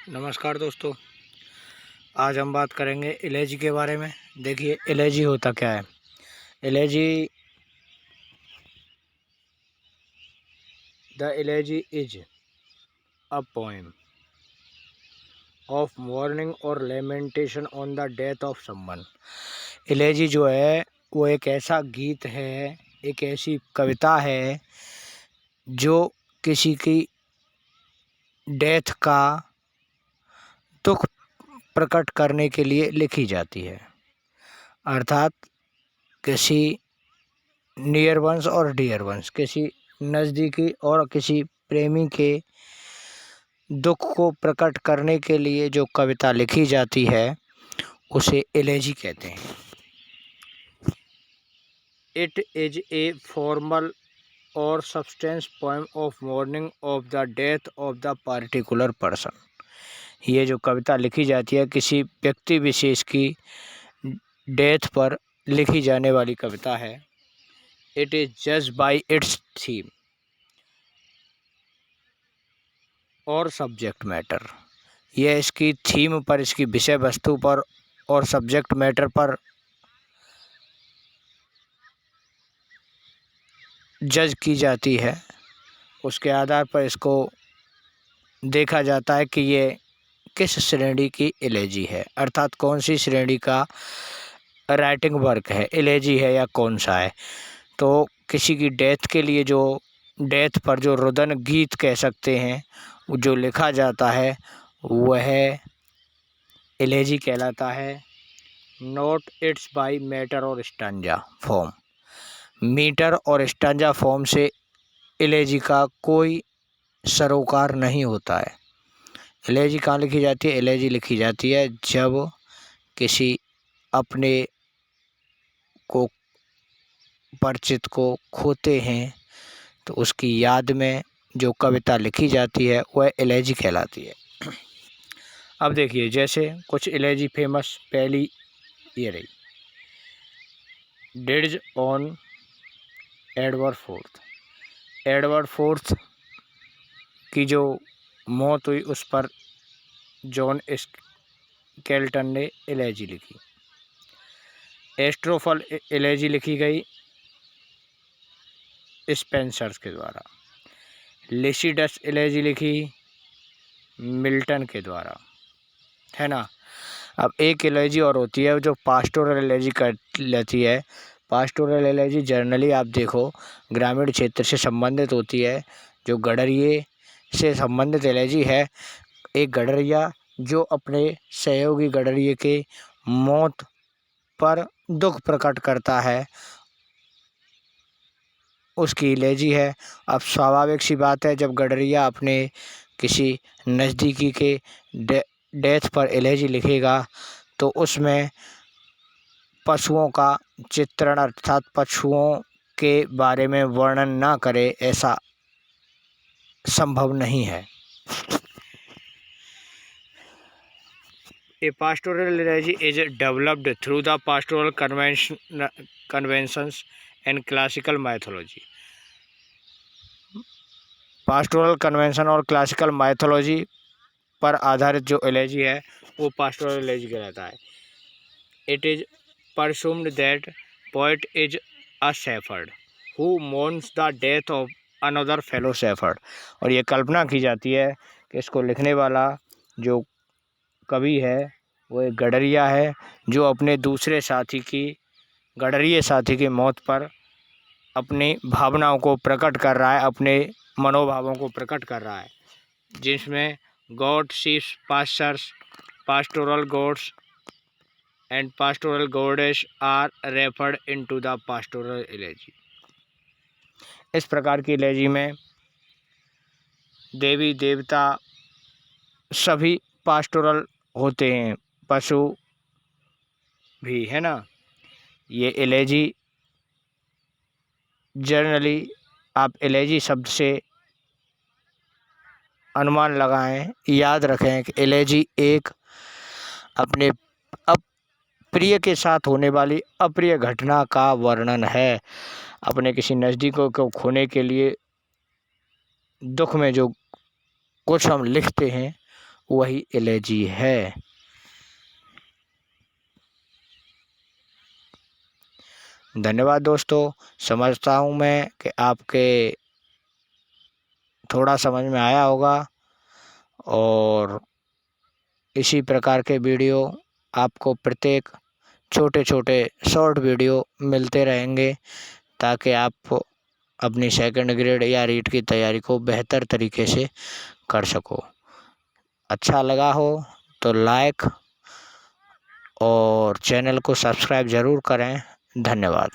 नमस्कार दोस्तों, आज हम बात करेंगे एलर्जी के बारे में। देखिए, एलर्जी होता क्या है। The elegy is a poem of warning और lamentation on the death of someone. Elegy जो है वो एक ऐसा गीत है, एक ऐसी कविता है जो किसी की डेथ का दुख प्रकट करने के लिए लिखी जाती है। अर्थात किसी नियर वंस और डियर वंस, किसी नज़दीकी और किसी प्रेमी के दुख को प्रकट करने के लिए जो कविता लिखी जाती है उसे एलेजी कहते हैं। इट इज ए फॉर्मल और substance poem of morning of the death of the particular person. ये जो कविता लिखी जाती है किसी व्यक्ति विशेष की डेथ पर लिखी जाने वाली कविता है। It is judged bye it's theme और सब्जेक्ट मैटर। यह इसकी थीम पर, इसकी विषय वस्तु पर और सब्जेक्ट मैटर पर जज की जाती है। उसके आधार पर इसको देखा जाता है कि ये किस श्रेणी की एलेजी है, अर्थात कौन सी श्रेणी का राइटिंग वर्क है, एलेजी है या कौन सा है। तो किसी की डेथ के लिए जो डेथ पर जो रुदन गीत कह सकते हैं जो लिखा जाता है वह एलेजी कहलाता है। नोट इट्स बाय मीटर और स्टांजा फॉर्म। मीटर और स्टांजा फॉर्म से एलेजी का कोई सरोकार नहीं होता है। एलेजी कहाँ लिखी जाती है? एलेजी लिखी जाती है जब किसी अपने को परिचित को खोते हैं तो उसकी याद में जो कविता लिखी जाती है वह एलेजी कहलाती है। अब देखिए, जैसे कुछ एलेजी फेमस पहली ये रही, डेड्स on Edward fourth. Edward fourth की जो मौत हुई उस पर जॉन स्केल्टन ने एलेजी लिखी। एस्ट्रोफल एलेजी लिखी गई स्पेंसर्स के द्वारा। लिसिडस एलेजी लिखी मिल्टन के द्वारा, है ना। अब एक एलेजी और होती है जो पास्टोरल एलेजी कर लेती है। पास्टोरल एलेजी जनरली आप देखो ग्रामीण क्षेत्र से संबंधित होती है। जो गडरिये से संबंधित एलेजी है, एक गडरिया जो अपने सहयोगी गडरिये के मौत पर दुख प्रकट करता है, उसकी एलेजी है। अब स्वाभाविक सी बात है, जब गडरिया अपने किसी नज़दीकी के डेथ पर एलेजी लिखेगा तो उसमें पशुओं का चित्रण, अर्थात पशुओं के बारे में वर्णन ना करे, ऐसा संभव नहीं है। A pastoral elegy is developed through the pastoral conventions and classical mythology. Pastoral convention और क्लासिकल माइथोलॉजी पर आधारित जो एलेजी है वो पास्टोरल एलेजी कहलाता है। It is presumed that poet is a shepherd who mourns the death of another fellow shepherd. और ये कल्पना की जाती है कि इसको लिखने वाला जो कवि है वो एक गडरिया है जो अपने दूसरे साथी की, गडरिये साथी की मौत पर अपनी भावनाओं को प्रकट कर रहा है, अपने मनोभावों को प्रकट कर रहा है, जिसमें god sheeps pastors, pastoral gods and pastoral goddess are referred into the pastoral elegy. इस प्रकार की एलेजी में देवी देवता सभी पास्टोरल होते हैं, पशु भी, है ना। ये एलेजी जनरली आप एलेजी शब्द से अनुमान लगाएं, याद रखें कि एलेजी एक अपने प्रिय के साथ होने वाली अप्रिय घटना का वर्णन है। अपने किसी नज़दीकों को खोने के लिए दुख में जो कुछ हम लिखते हैं वही एलर्जी है। धन्यवाद दोस्तों। समझता हूँ मैं कि आपके थोड़ा समझ में आया होगा, और इसी प्रकार के वीडियो आपको प्रत्येक छोटे छोटे शॉर्ट वीडियो मिलते रहेंगे, ताकि आप अपनी सेकंड ग्रेड या रीट की तैयारी को बेहतर तरीके से कर सको। अच्छा लगा हो तो लाइक और चैनल को सब्सक्राइब ज़रूर करें। धन्यवाद।